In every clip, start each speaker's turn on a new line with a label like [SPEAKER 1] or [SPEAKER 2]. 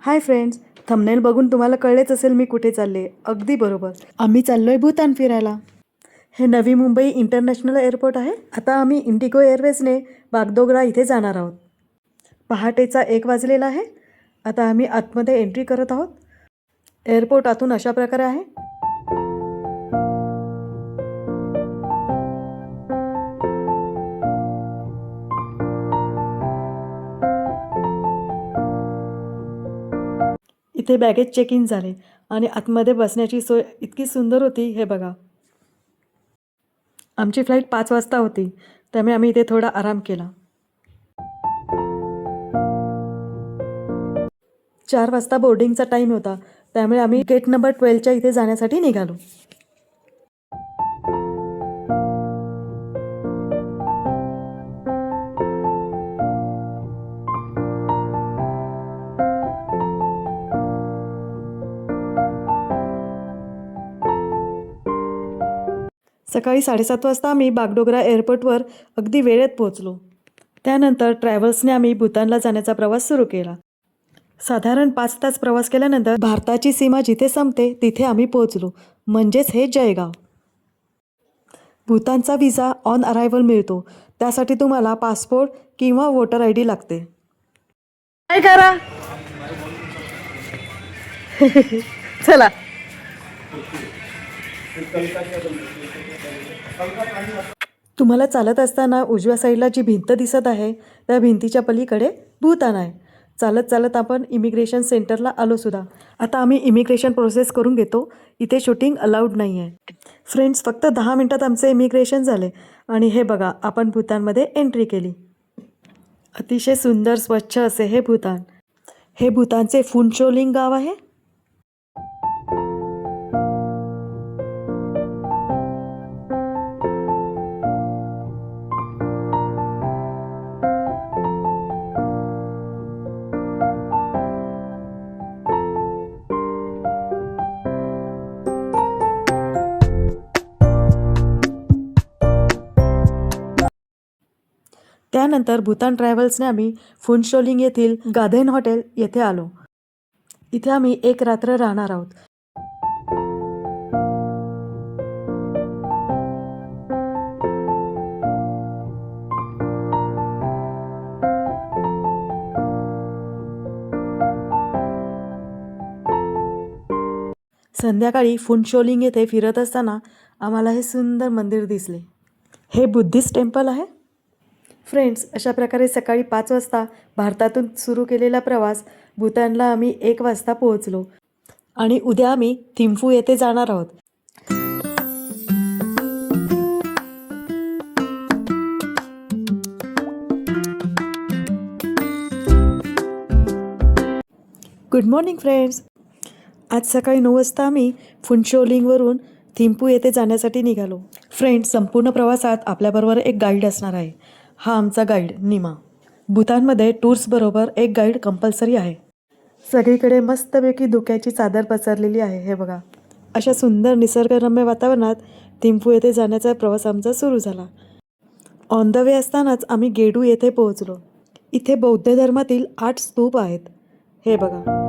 [SPEAKER 1] Hi friends, thumbnail बघून तुम्हाला कळलेच असेल मी कुठे चालले. अगदी बरोबर, आम्ही चाललोय भूतान फिरायला. हे नवी मुंबई इंटरनॅशनल एअरपोर्ट आहे. आता आम्ही इंडिगो एअरवेजने बागडोगरा इथे जाणार आहोत. पहाटेचा 1 वाजलेला आहे. आता आम्ही आतमध्ये एंट्री करत आहोत. एअरपोर्ट आतून अशा प्रकारे आहे. इथे बॅगेज चेक इन झाले आणि आतमध्ये बसण्याची सोय इतकी सुंदर होती. हे बघा, आमची फ्लाईट 5 वाजता होती, त्यामुळे आम्ही इथे थोडा आराम केला. 4 वाजता बोर्डिंगचा टाईम होता, त्यामुळे आम्ही गेट नंबर 12च्या इथे जाण्यासाठी निघालो. सकाळी 7:30 वाजता आम्ही बागडोगरा एअरपोर्टवर अगदी वेळेत पोहोचलो. त्यानंतर ट्रॅव्हल्सने आम्ही भूतानला जाण्याचा प्रवास सुरू केला. साधारण 5 तास प्रवास केल्यानंतर भारताची सीमा जिथे संपते तिथे आम्ही पोहोचलो, म्हणजेच हे जयगाव. भूतानचा व्हिसा ऑन अरायव्हल मिळतो. त्यासाठी तुम्हाला पासपोर्ट किंवा वोटर ID लागते. काय करा चला. तुम्हाला चालत असताना उजव्या साईडला जी भिंत दिसत आहे त्या भिंतीच्या पलीकडे भूतान आहे. चालत चालत आपण इमिग्रेशन सेंटरला आलो सुद्धा. आता आम्ही इमिग्रेशन प्रोसेस करून घेतो. इथे शूटिंग अलाउड नाही आहे. फ्रेंड्स, फक्त 10 मिनटात आमचे इमिग्रेशन झाले आणि हे बघा, आपण भूतानमध्ये एंट्री केली. अतिशय सुंदर स्वच्छ असे हे भूतान. हे भूतानचे फुनचोलिंग गाव आहे. त्यानंतर भूतान ट्रॅव्हल्सने आम्ही फुनचोलिंग येथील गाधेन हॉटेल येथे आलो. इथे आम्ही 1 रात्र राहणार आहोत. संध्याकाळी फुनचोलिंग येथे फिरत असताना आम्हाला हे सुंदर मंदिर दिसले. हे बुद्धिस्ट टेम्पल आहे. फ्रेंड्स, अशा प्रकारे सकाळी 5 वाजता भारतातून सुरू केलेला प्रवास भूतानला आम्ही 1 वाजता पोहोचलो आणि उद्या आम्ही थिम्फू येथे जाणार आहोत. Good morning friends. आज सकाळी 9 वाजता आम्ही फुनचोलिंगवरून थिम्फू येथे जाण्यासाठी निघालो. फ्रेंड्स, संपूर्ण प्रवासात आपल्याबरोबर एक गाईड असणार आहे. हा आमचा गाईड निमा. भूतानमध्ये टूर्सबरोबर एक गाईड कंपल्सरी आहे. सगळीकडे मस्तपैकी धुक्याची चादर पसरलेली आहे. हे बघा, अशा सुंदर निसर्गरम्य वातावरणात थिम्फू येथे जाण्याचा प्रवास आमचा सुरू झाला. ऑन द वे असतानाच आम्ही गेडू येथे पोहोचलो. इथे बौद्ध धर्मातील 8 स्तूप आहेत. हे बघा.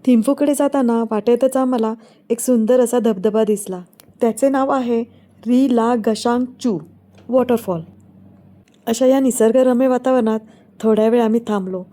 [SPEAKER 1] थिम्फूकडे जाताना वाटेतच आम्हाला एक सुंदर असा धबधबा दिसला. त्याचे नाव आहे री ला गशांग चू वॉटरफॉल. अशा या निसर्गरम्य वातावरणात थोड्या वेळ आम्ही थांबलो.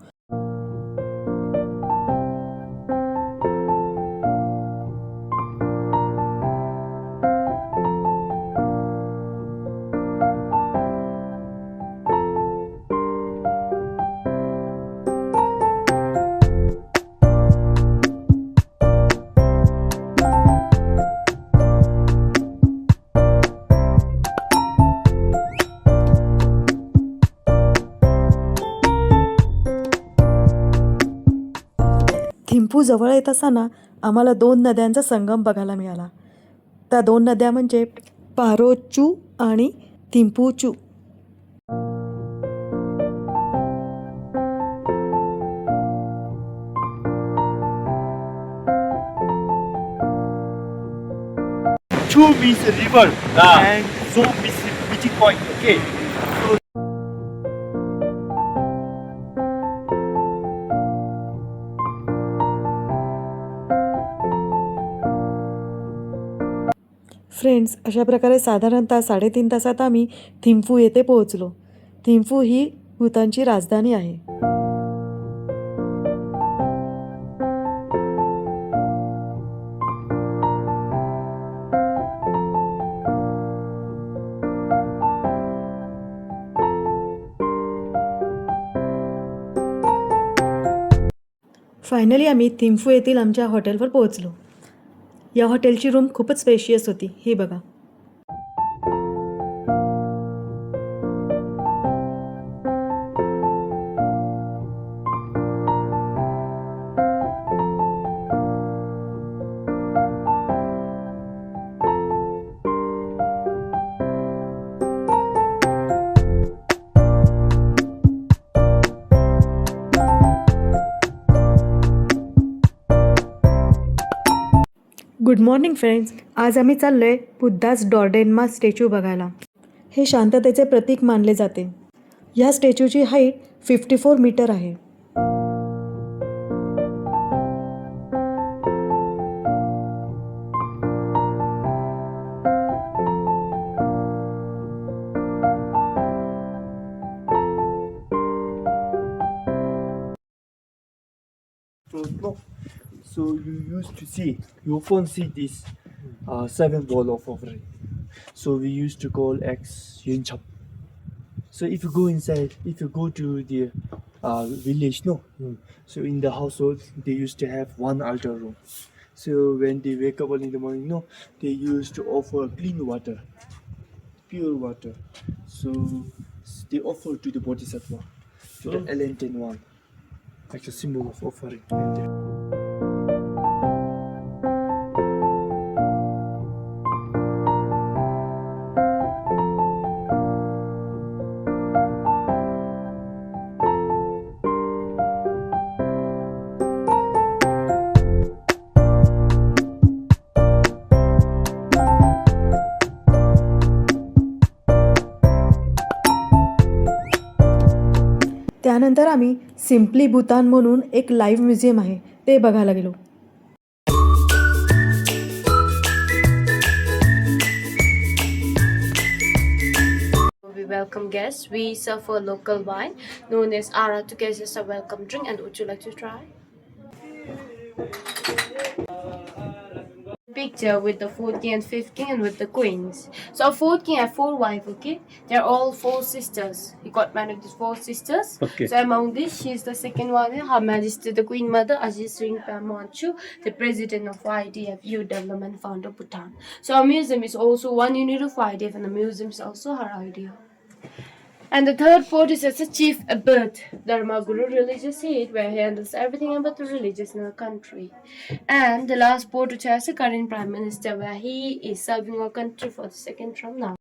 [SPEAKER 1] थिम्पू जवळ येत असताना आम्हाला 2 नद्यांचा संगम बघायला मिळाला. त्या 2 नद्या म्हणजे पारोचू आणि थिम्पूचू.
[SPEAKER 2] Chu means river and so means meeting point. Okay.
[SPEAKER 1] Friends, अशा प्रकारे साधारणतः 3.5 तासात आम्ही थिम्पू येथे पोहोचलो. थिम्पू ही भूतानची राजधानी आहे. फायनली आम्ही थिम्पू येथील आमच्या हॉटेलवर पोहोचलो. या हॉटेलची रूम खूपच स्पेशियस होती. ही बघा. Good morning friends. आज आम्ही चाललोय बुद्धास डॉर्डेन्मा स्टॅच्यू बघायला. हे शांततेचे प्रतीक मानले जाते. या स्टॅच्यूची हाईट 54 मीटर आहे.
[SPEAKER 2] So you used to see, you often see this 7 wall of offering. So we used to call X Yun Chap. So if you go inside, if you go to the village, no. So in the household, they used to have one altar room. So when they wake up early in the morning, no, they used to offer clean water, pure water. So they offer to the Bodhisattva, to the enlightened one, like a symbol of offering. And
[SPEAKER 1] त्यानंतर आम्ही simply भूतान म्हणून एक live museum आहे ते बघायला गेलो.
[SPEAKER 3] We welcome guests. We serve a local wine known as Ara to guests as a welcome drink. And would you like to try? Picture with the fourth king and fifth king and with the queens. So our fourth king had 4 wives, okay? They're all 4 sisters. He got married with 4 sisters.
[SPEAKER 2] Okay.
[SPEAKER 3] So among these, she's the second one. Her Majesty the Queen Mother Ajit Singh Pamanchu, the President of YDF Youth Development Fund of Bhutan. So our museum is also one unit of YDF, and the museum is also her idea. And the third port is as a chief abbot, Dharma Guru religious head, where he handles everything about the religious in the country. And the last port, which has the current prime minister, where he is serving our country for the second term now.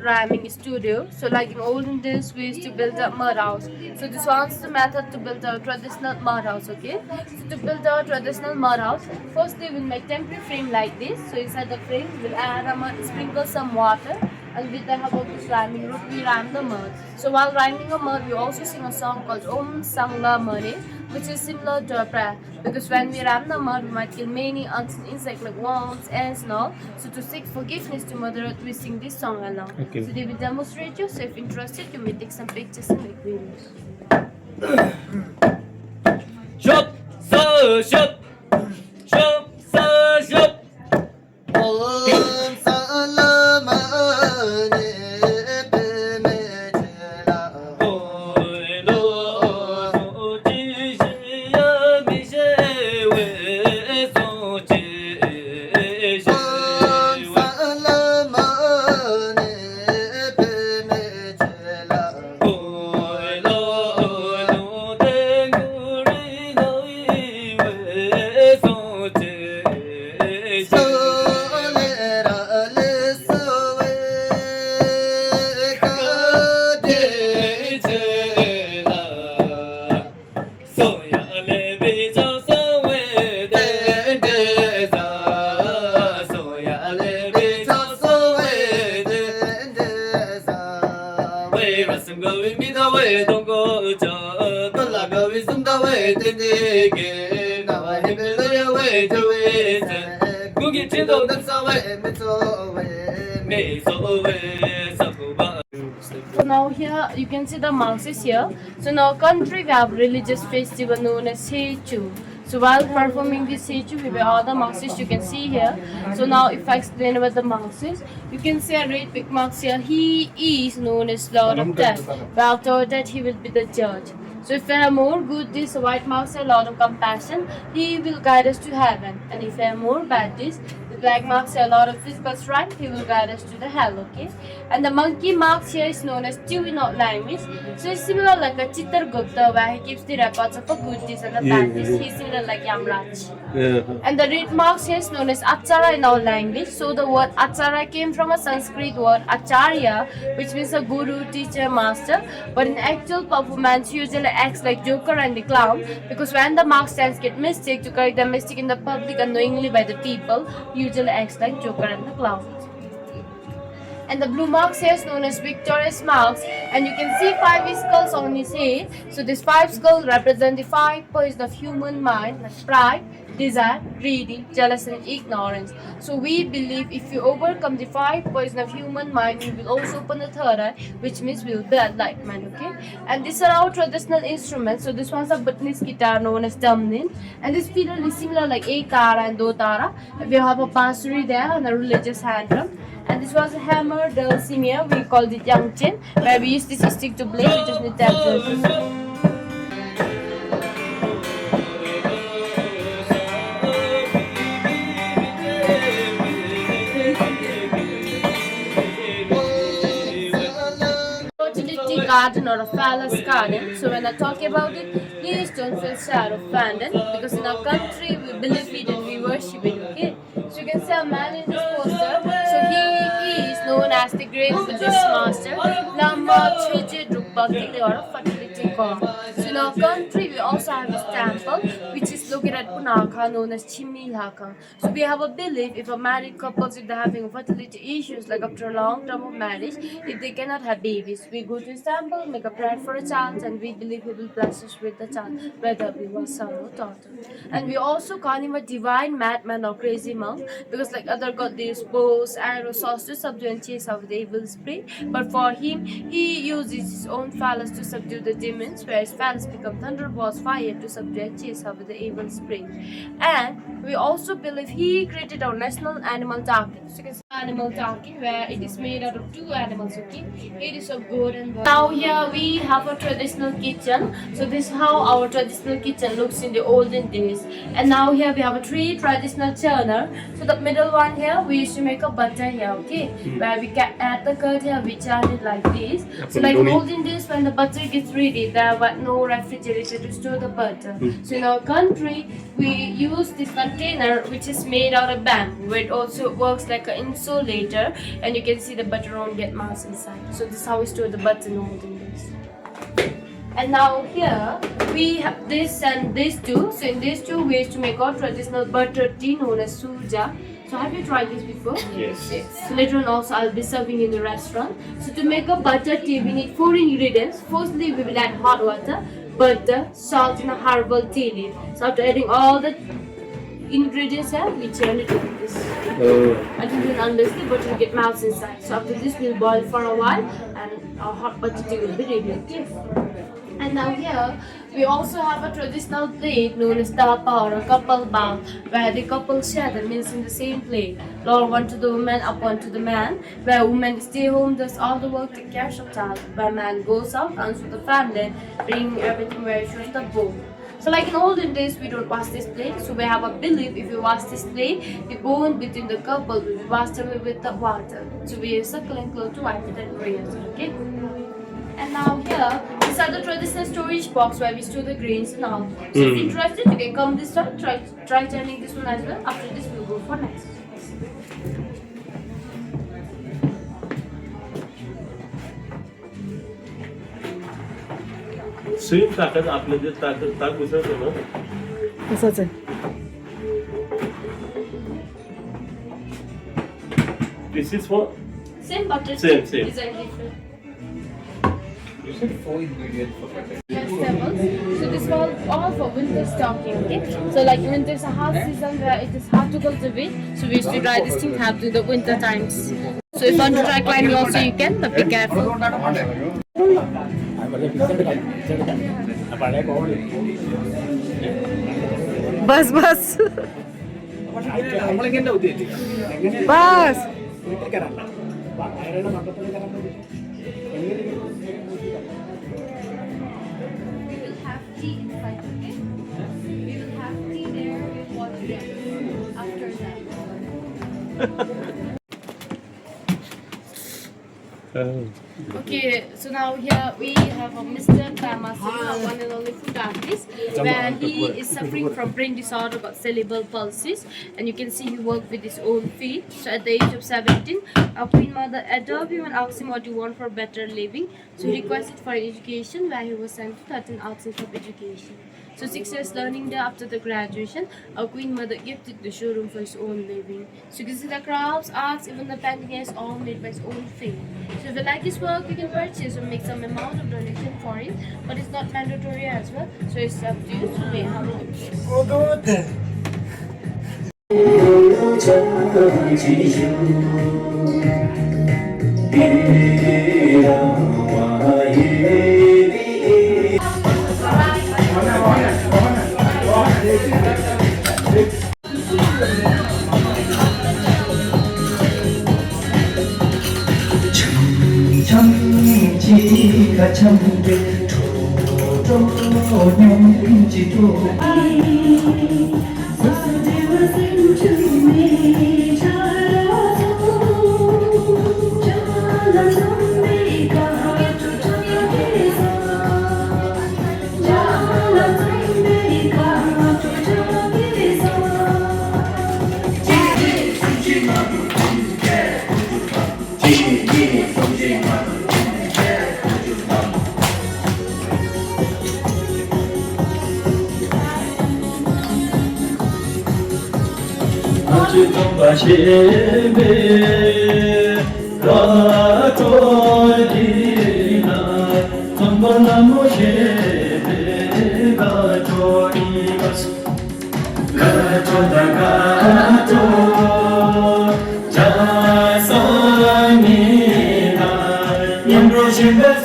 [SPEAKER 3] Rhyming studio. So like in olden days we used to build a mud house. So this one's the method to build a traditional mud house, okay? So to build a traditional mud house, firstly we'll make temporary frame like this. So inside the frame we'll add sprinkle some water, and with the help of this rhyming root we rhyme the mud. So while rhyming a mud we also sing a song called Om Sangla Mare, which is similar to a prayer, because when we rhyme the mud we might kill many unseen insects like worms, ants and all. So to seek forgiveness to Mother Earth we sing this song along.
[SPEAKER 2] Okay.
[SPEAKER 3] So they will demonstrate you. So if interested you may take some pictures and make videos.
[SPEAKER 4] Shop, so shop, shop, so shop.
[SPEAKER 5] Om Salamane Pemejela.
[SPEAKER 4] Oi lo so ji ya mi she we so ji
[SPEAKER 5] Om Salamane Pemejela.
[SPEAKER 4] Oi
[SPEAKER 5] the way to dig. Now I have a way to it.
[SPEAKER 4] Googie Chido,
[SPEAKER 5] That's the way, it's away.
[SPEAKER 4] me so away, Sakuba.
[SPEAKER 3] So now here you can see the Marxists here. So in our country we have religious festival known as Seichu. So while performing this Seichu, we wear all the Marxists you can see here. So now if I explain about the Marxists, you can see a red big marks here. He is known as Lord of Death. But after that he will be the judge. So if we have more good deeds, the white marks are Lord of Compassion, he will guide us to heaven. And if we have more bad deeds, the black marks are Lord of Physical Strength, he will guide us to the hell, okay? And the monkey marks here is known as Chew in our language. So it's similar like a Chitragupta where he keeps the records of the good deeds and the bad deeds. He's similar like Yamraj. And the red marks here is known as Achara in our language. So the word Achara came from a Sanskrit word Acharya, which means a guru, teacher, master. But in actual performance, usually acts like Joker and the clown, because when the mark stands get mistake, to correct the mistake in the public unknowingly by the people, usually acts like Joker and the clown. And the blue marks here is known as victorious marks, and you can see 5 skulls on his head. So these 5 skulls represent the 5 poisons of human mind, like pride, desire, greedy, jealousy, and ignorance. So we believe if you overcome the 5 poisons of human mind, you will also open the third eye, which means we will be enlightenment, okay? And these are our traditional instruments. So this one's a Bhutanese guitar known as Damnin, and this fiddle is similar like Ek Tara and Do Tara. We have a bansuri there and a religious hand drum. And this was a hammer, dulcimer, we called it yangchen, where we use this stick to play, we just need to tap. Fertility garden or a phallus garden. So when I talk about it, please don't feel sad or offended, because in our country we believe it and we worship it, okay? So you can see a man in this poster. So he is known as the great Buddhist master, Lama Chöje Drukpa or a fertility god. So in our country we also have this temple which is located at Punakha known as Chimilhaka. So we have a belief if a married couples, if they're having fertility issues like after a long term of marriage, if they cannot have babies, we go to this temple, make a prayer for a child, and we believe he will bless us with the child, whether we were son or daughter. And we also call him a divine madman or crazy monk, because like other god they use bows, arrows, swords to subdue and chase out the evil spirit, but for him he uses his own phallus to subdue the demons, where his phallus become thunderbolts fire to subdue and chase out the evil spirit. And we also believe he created our national animal donkey. So you can see animal donkey where it is made out of 2 animals, okay? It is of gold and gold. Now here we have a traditional kitchen. So this is how our traditional kitchen looks in the olden days. And now here we have a 3 traditional churner. So the middle one here we used to make a butter here, okay? Where we can add the curd here, we churn it like this. So like in olden days when the butter gets ready, there was no refrigerator to store the butter. So in our country we use this container which is made out of bamboo, where it also works like an insulator, and you can see the butter won't get mouse inside. So this is how we store the butter in olden days. And now here we have this and these two. So in these 2 we used to make our traditional butter tea known as surja. So have you tried this before?
[SPEAKER 4] Yes.
[SPEAKER 3] So later on also I'll be serving in the restaurant. So to make a butter tea we need 4 ingredients. Firstly we will add hot water, butter, salt and a herbal tea leaf. So after adding all the ingredients here, we churn it like this. Until unless the butter get melts inside. So after this we'll boil for a while and our hot butter tea will be ready. Okay? And now here we also have a traditional plate known as tapa or a couple bowl, where the couple share the meals in the same plate. Lord one to the woman, up one to the man, where woman stay home, does all the work, take care of child, where man goes out, runs with the family, bring everything where it shows the bowl. So like in olden days, we don't wash this plate. So we have a belief if you wash this plate, the bone between the couple will be washed away with the water. So we use a clean cloth to wipe it and rinse it, okay? And now here, these are the traditional storage box where we store the grains and all. So if you're interested, you can come this one, try turning this one as well. After this, we'll go for next.
[SPEAKER 6] Same ताकद आपलं जे ताक उसळतो ना
[SPEAKER 1] तसंच आहे.
[SPEAKER 6] This is for
[SPEAKER 3] Same butter,
[SPEAKER 6] Same.
[SPEAKER 3] design different.
[SPEAKER 5] You said 4 ingredients for butter.
[SPEAKER 3] Vegetables. So this all for winter stocking, okay? So like winter is a hard season where it is hard to cultivate, so we used to dry this thing have to the winter times. So if you want to try climbing also you can, but be careful.
[SPEAKER 1] बस बस बस
[SPEAKER 3] We will have tea inside, okay? We will have tea there with water after that. Okay, so now here we have a Mr. Tamasina, one and only food artist, where he is suffering from brain disorder called cerebral palsy, and you can see he worked with his own feet. So at the age of 17, our Queen Mother adored him and asked him what you want for better living. So he requested for education, where he was sent to Tatin Arts and Club Education. So 6 years learning there after the graduation, our Queen Mother gifted the showroom for his own living. So you can see the crafts, arts, even the painting is all made by his own feet. So if you like his work, you can purchase or make some amount of donation for it, but it's not mandatory as well. So it's up to you to pay how much.
[SPEAKER 7] 참지가 참게 조조명지도 사대와 생중에 자라서 전한 선배가 조정에서 전한 선배가 조정에서 지지 숨지마도 지게 지지 숨지마도 바시베 라토리나 덤벌나무시베가 조리가스 가토다가토 자성이나 염로신베소비가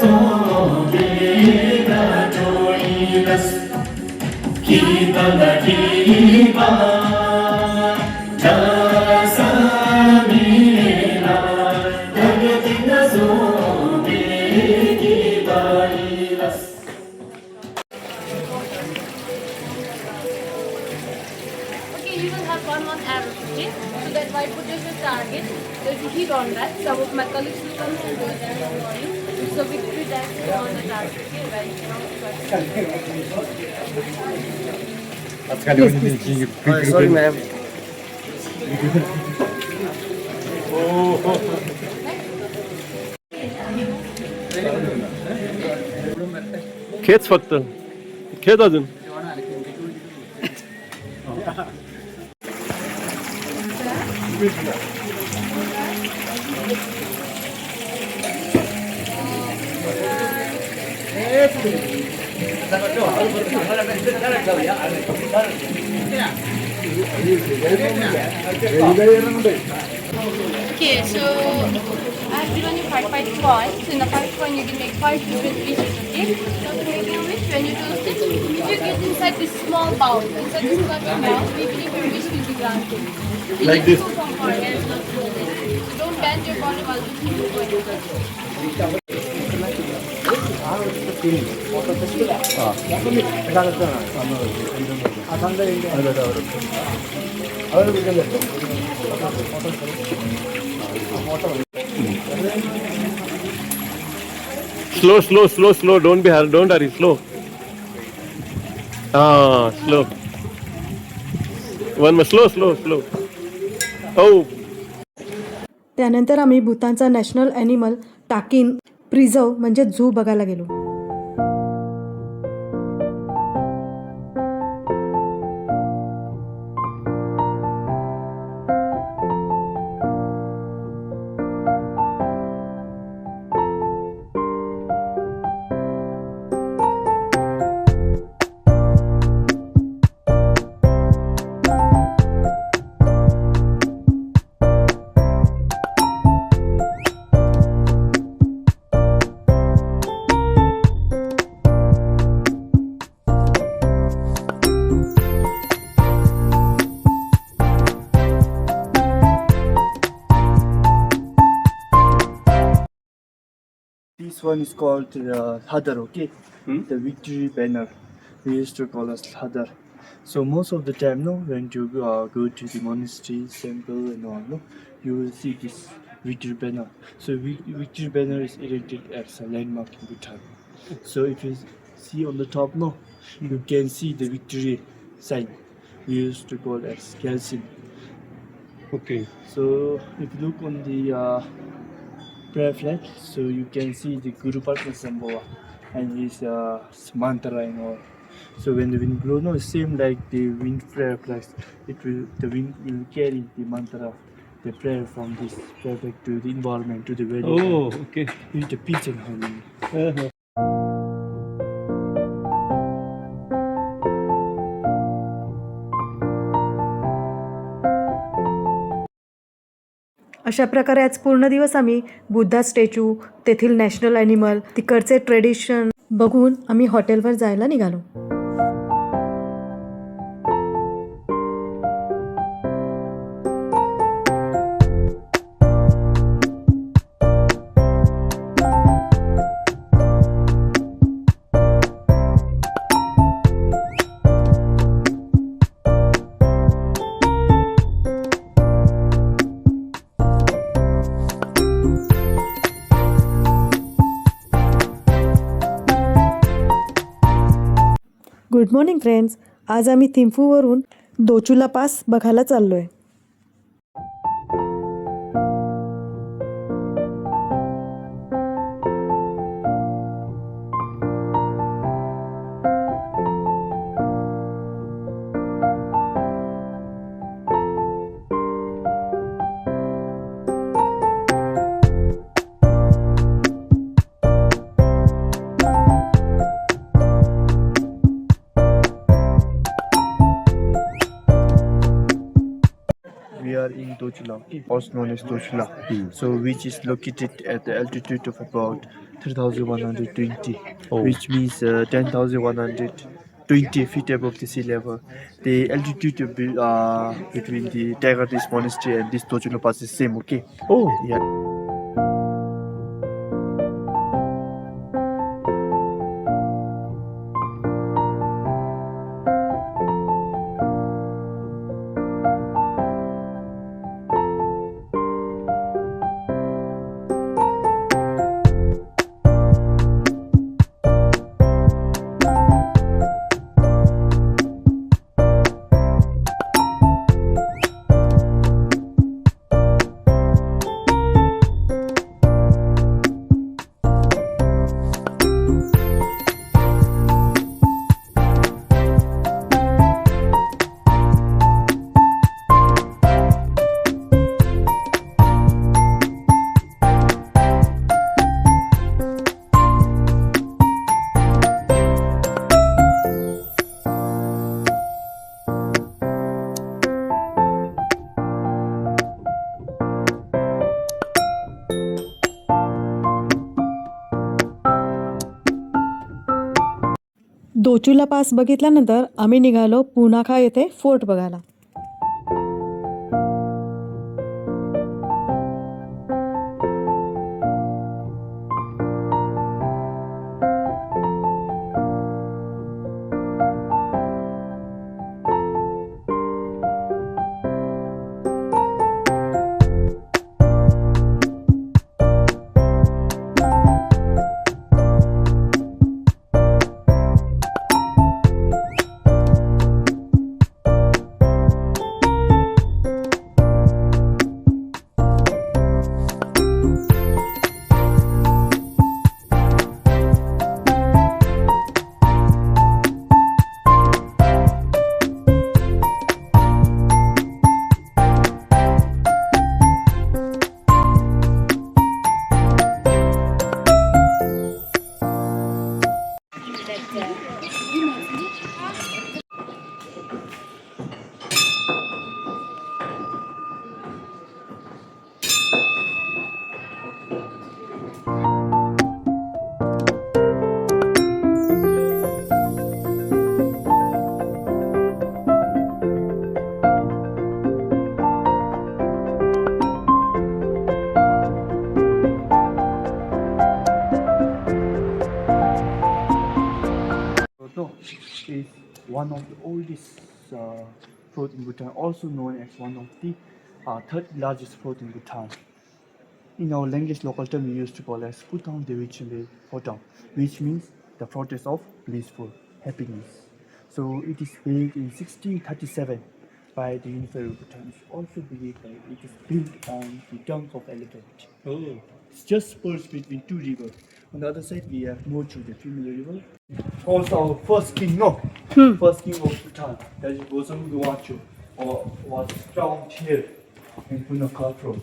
[SPEAKER 7] 조리가스 기바나 기바
[SPEAKER 3] Okay, you will have one arrow, okay? So that white potato target. So if you hit on that, some of my colleagues will come and do that for you. So victory dance on the target, okay? Right?
[SPEAKER 2] Sorry, ma'am.
[SPEAKER 6] खेच फक्त खेच अजून
[SPEAKER 3] Okay, so I have given you 5 coins. So in the 5 coin you can make 5 different wishes, okay? So to make a wish, when you toast it, if you get inside this small bowl, inside this cotton bowl, we believe your wish will be granted. So
[SPEAKER 6] Like this.
[SPEAKER 3] So don't bend your body while looking for your
[SPEAKER 6] slow don't hurry slow slow one more slow oh
[SPEAKER 1] त्यानंतर आम्ही भूतानचा national animal टाकिन preserve म्हणजे झू बघायला गेलो.
[SPEAKER 2] one is called Hadar, okay? The victory banner. We used to call us Hadar. So most of the time, no, when you go to the monastery, temple and all, no, you will see this victory banner. So victory banner is erected as a landmark in Bhutan. So if you see on the top, no, you can see the victory sign. We used to call as Gelsin.
[SPEAKER 6] Okay.
[SPEAKER 2] So if you look on the prayer flag, so you can see the Guru Padmasambhava and his mantra and all. So when the wind blows, no, same like the wind prayer flags, the wind will carry the mantra, the prayer from this prayer flag to the environment, to the wedding.
[SPEAKER 6] Oh, okay.
[SPEAKER 2] With the peace and harmony.
[SPEAKER 6] Uh-huh.
[SPEAKER 1] अशा प्रकारे आज पूर्ण दिवस आम्ही Buddha statue, तेथील national animal, तिकडचे tradition बघून आम्ही हॉटेलवर जायला निघालो. Good morning friends. आज आम्ही थिम्फूवरून दोचुला पास बघायला चाललो आहे.
[SPEAKER 2] We are in Dochula, also known as Dochula, so which is located at the altitude of about 3,120, which means 10,120 feet above the sea level. The altitude between the Tiger-Dis Monastery and this Dochula Pass is same, okay?
[SPEAKER 6] Oh,
[SPEAKER 2] Yeah.
[SPEAKER 1] दोचुला पास बघितल्यानंतर आम्ही निघालो पुनाखा येथे fort बघायला.
[SPEAKER 2] one of the oldest fort in Bhutan, also known as one of the third largest fort in Bhutan. In our language, local term, we used to call as Putong Devichile Fortong, which means the fortress of blissful happiness. So it is built in 1637 by the Unified Bhutan. It's also believed that it is built on the trunk of elephant.
[SPEAKER 6] Oh.
[SPEAKER 2] It's just spurs between two rivers. On the other side, we have Mochu, the female river. Also, our first king, first king of Bhutan, that is Bosam Guwacho, was found here in Punakha Road.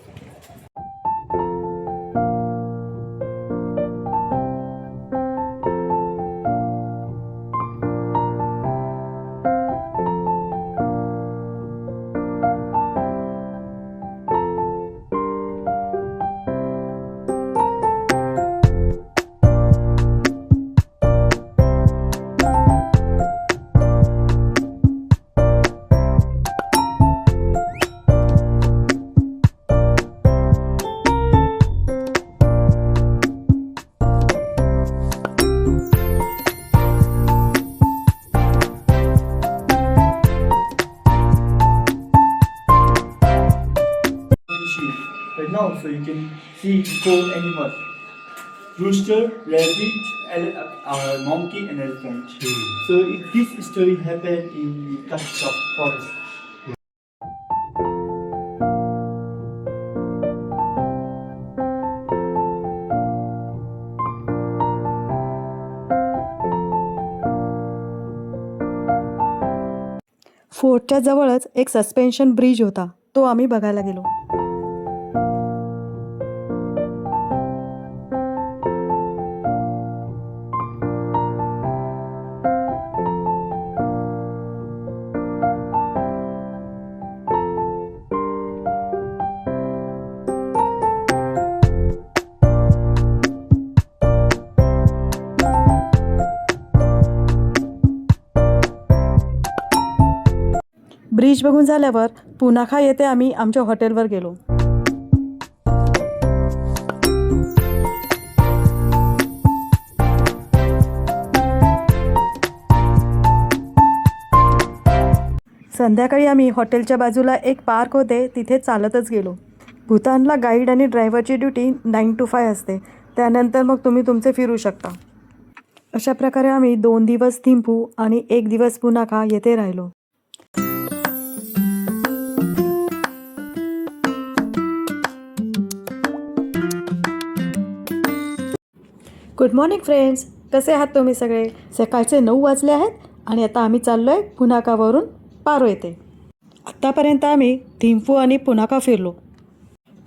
[SPEAKER 2] Right now, so you can see 4 animals: rooster, rabbit, monkey, and elephant. So this story happened in the Kashmir forest.
[SPEAKER 1] फोर्टच्या जवळच एक suspension bridge होता, तो आम्ही बघायला गेलो. Bridge बघून झाल्यावर पुनाखा येथे आम्ही आमच्या हॉटेलवर गेलो. संध्याकाळी आम्ही हॉटेलच्या बाजूला एक पार्क होते, तिथे चालतच गेलो. भूतानला गाईड आणि ड्रायव्हरची ड्युटी 9 to 5 असते, त्यानंतर मग तुम्ही तुमचे फिरू शकता. अशा प्रकारे आम्ही 2 दिवस थिम्पू आणि 1 दिवस पुनाखा येथे राहिलो. गुड मॉर्निंग फ्रेंड्स, कसे आहात तुम्ही सगळे? सकाळचे 9 वाजले आहेत आणि आता आम्ही चाललो आहे पुनाखावरून पारो येथे. आत्तापर्यंत आम्ही थिम्पू आणि पुनाखा फिरलो.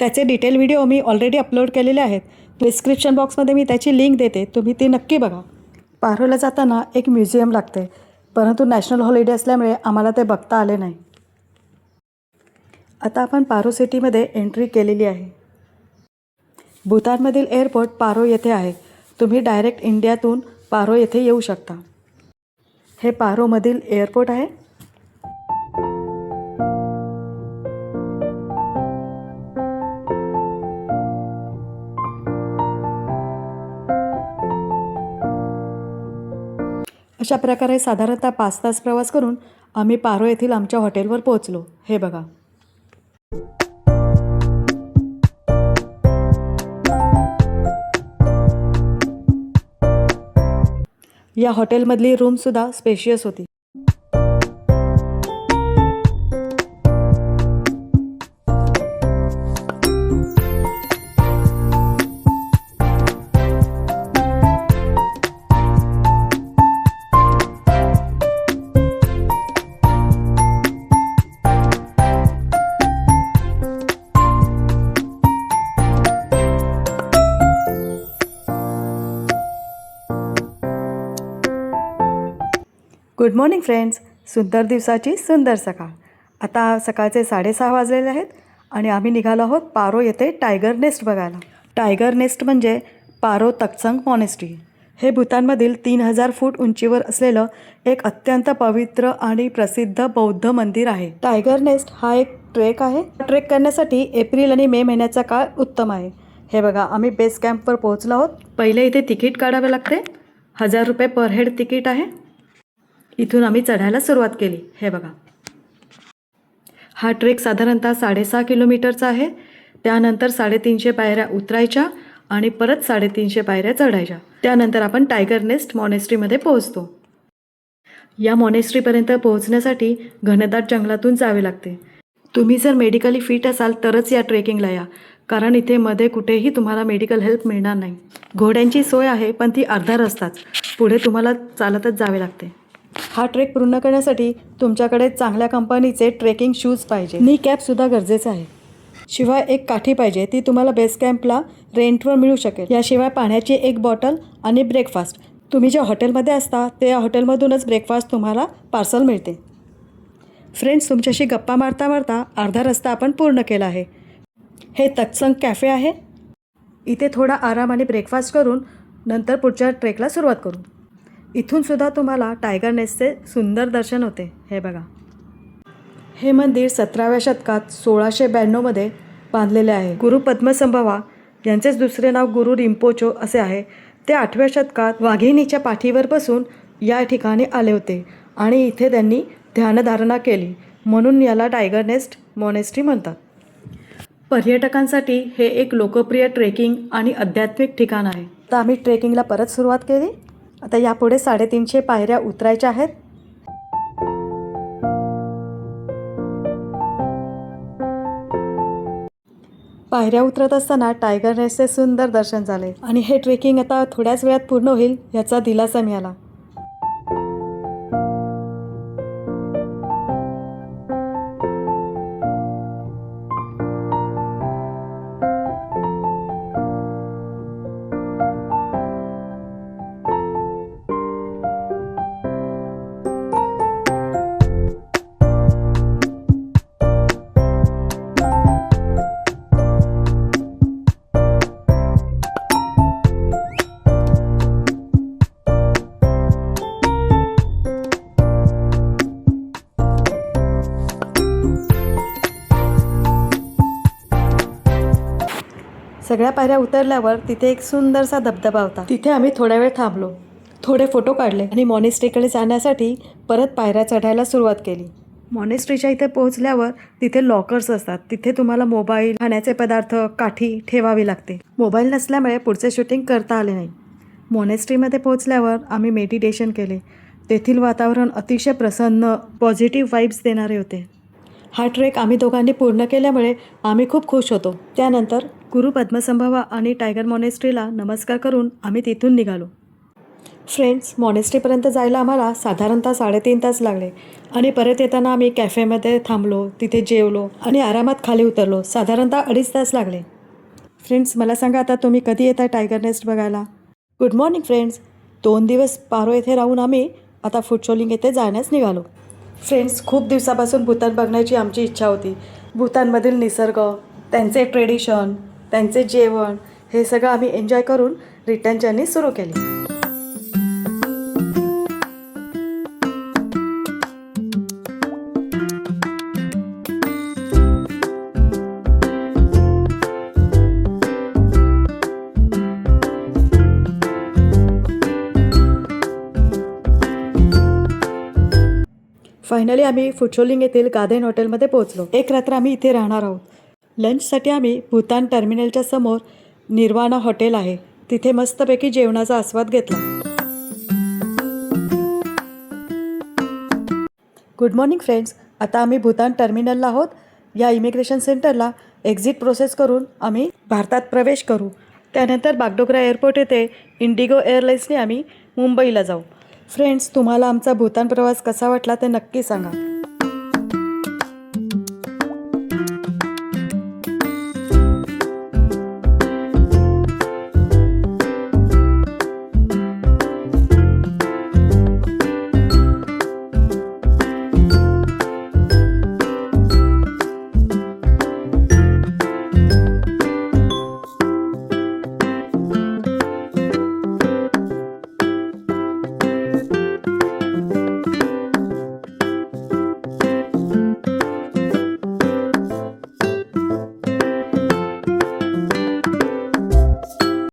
[SPEAKER 1] त्याचे डिटेल व्हिडिओ मी ऑलरेडी अपलोड केलेले आहेत. डिस्क्रिप्शन बॉक्समध्ये मी त्याची लिंक देते, तुम्ही ती नक्की बघा. पारोला जाताना एक म्युझियम लागते, परंतु नॅशनल हॉलिडे असल्यामुळे आम्हाला ते बघता आले नाही. आता आपण पारो सिटीमध्ये एंट्री केलेली आहे. भूतानमधील एअरपोर्ट पारो येथे आहे. तुम्ही डायरेक्ट इंडियातून पारो येथे येऊ शकता. हे पारोमधील एअरपोर्ट आहे. अशा प्रकारे साधारणतः 5 तास प्रवास करून आम्ही पारो येथील आमच्या हॉटेलवर पोहोचलो. हे बघा. या हॉटेलमधली रूमसुद्धा स्पेशियस होती. गुड मॉर्निंग फ्रेंड्स, सुंदर दिवसाची सुंदर सकाळ. आता सकाळचे 6:30 वाजलेले आहेत आणि आम्ही निघालो आहोत पारो येथे टायगर नेस्ट बघायला. टायगर नेस्ट म्हणजे पारो तक्संग मॉनेस्ट्री. हे भूतानमधील 3000 फूट उंचीवर असलेलं एक अत्यंत पवित्र आणि प्रसिद्ध बौद्ध मंदिर आहे. टायगर नेस्ट हा एक ट्रेक आहे. ट्रेक करण्यासाठी एप्रिल आणि मे महिन्याचा काळ उत्तम आहे. हे बघा, आम्ही बेस कॅम्पवर पोहोचलो आहोत. पहिले इथे तिकीट काढावे लागते. 1000 रुपये पर हेड तिकीट आहे. इथून आम्ही चढायला सुरुवात केली. हे बघा, हा ट्रेक साधारणतः 6.5 किलोमीटरचा आहे. त्यानंतर 350 पायऱ्या उतरायच्या आणि परत 350 पायऱ्या चढायच्या. त्यानंतर आपण टायगर नेस्ट मॉनेस्ट्रीमध्ये पोहोचतो. या मॉनेस्ट्रीपर्यंत पोहोचण्यासाठी घनदाट जंगलातून जावे लागते. तुम्ही जर मेडिकली फिट असाल तरच या ट्रेकिंगला या, कारण इथे मध्ये कुठेही तुम्हाला मेडिकल हेल्प मिळणार नाही. घोड्यांची सोय आहे, पण ती अर्धा रस्ताच, पुढे तुम्हाला चालतच जावे लागते. हा ट्रेक पूर्ण करण्यासाठी तुमच्याकडे चांगल्या कंपनीचे ट्रेकिंग शूज पाहिजे. नी कॅपसुद्धा गरजेचं आहे. शिवाय एक काठी पाहिजे, ती तुम्हाला बेस कॅम्पला रेंटवर मिळू शकेल. याशिवाय पाण्याची एक बॉटल आणि ब्रेकफास्ट. तुम्ही ज्या हॉटेलमध्ये असता त्या हॉटेलमधूनच ब्रेकफास्ट तुम्हाला पार्सल मिळते. फ्रेंड्स, तुमच्याशी गप्पा मारता मारता अर्धा रस्ता आपण पूर्ण केला आहे. हे तत्संग कॅफे आहे. इथे थोडा आराम आणि ब्रेकफास्ट करून नंतर पुढच्या ट्रेकला सुरुवात करू. इथून सुद्धा तुम्हाला टायगर नेस्टचे सुंदर दर्शन होते. हे बघा, हे मंदिर 17व्या शतकात 1692मध्ये बांधलेले आहे. गुरु पद्मसंभवा यांचेच दुसरे नाव गुरु रिम्पोचो असे आहे. ते 8व्या शतकात वाघिणीच्या पाठीवर बसून या ठिकाणी आले होते आणि इथे त्यांनी ध्यानधारणा केली, म्हणून याला टायगर नेस्ट मॉनेस्ट्री म्हणतात. पर्यटकांसाठी हे एक लोकप्रिय ट्रेकिंग आणि आध्यात्मिक ठिकाण आहे. तर आम्ही ट्रेकिंगला परत सुरुवात केली. आता यापुढे 350 पायऱ्या उतरायच्या आहेत. पायऱ्या उतरत असताना टायगर नेस्टचे सुंदर दर्शन झाले आणि हे ट्रेकिंग आता थोड्याच वेळात पूर्ण होईल याचा दिलासा मिळाला. सगळ्या पायऱ्या उतरल्यावर तिथे एक सुंदरसा धबधबा होता. तिथे आम्ही थोडा वेळ थांबलो, थोडे फोटो काढले आणि मॉनेस्ट्रीकडे जाण्यासाठी परत पायऱ्या चढायला सुरुवात केली. मॉनेस्ट्रीच्या इथे पोहोचल्यावर तिथे लॉकर्स असतात. तिथे तुम्हाला मोबाईल, खाण्याचे पदार्थ, काठी ठेवावी लागते. मोबाईल नसल्यामुळे पुढचे शूटिंग करता आले नाही. मॉनेस्ट्रीमध्ये पोहोचल्यावर आम्ही मेडिटेशन केले. तेथील वातावरण अतिशय प्रसन्न, पॉझिटिव्ह वाईब्स देणारे होते. हा ट्रेक आम्ही दोघांनी पूर्ण केल्यामुळे आम्ही खूप खुश होतो. त्यानंतर गुरु पद्मसंभवा आणि टायगर मॉनेस्ट्रीला नमस्कार करून आम्ही तिथून निघालो. फ्रेंड्स, मॉनेस्ट्रीपर्यंत जायला आम्हाला साधारणतः 3.5 तास लागले आणि परत येताना आम्ही कॅफेमध्ये थांबलो, तिथे जेवलो आणि आरामात खाली उतरलो. साधारणतः 2.5 तास लागले. फ्रेंड्स, मला सांगा आता तुम्ही कधी येता टायगर नेस्ट बघायला? Good morning friends. 2 दिवस पारो येथे राहून आम्ही आता फुटशोलिंग येथे जाण्यास निघालो. फ्रेंड्स, खूप दिवसापासून भूतान बघण्याची आमची इच्छा होती. भूतानमधील निसर्ग, त्यांचे ट्रेडिशन, त्यांचे जेवण हे सगळं आम्ही एन्जॉय करून रिटर्न जर्नी सुरू केली. फायनली आम्ही फुटशोलिंग येथील गार्डन हॉटेलमध्ये पोहोचलो. एक रात्र आम्ही इथे राहणार आहोत. लंचसाठी आम्ही भूतान टर्मिनलच्या समोर निर्वाणा हॉटेल आहे, तिथे मस्तपैकी जेवणाचा आस्वाद घेतला. Good morning friends. आता आम्ही भूतान टर्मिनलला आहोत. या इमिग्रेशन सेंटरला एक्झिट प्रोसेस करून आम्ही भारतात प्रवेश करू. त्यानंतर बागडोगरा एअरपोर्ट येथे इंडिगो एअरलाईन्सने आम्ही मुंबईला जाऊ. फ्रेंड्स, तुम्हाला आमचा भूतान प्रवास कसा वाटला ते नक्की सांगा.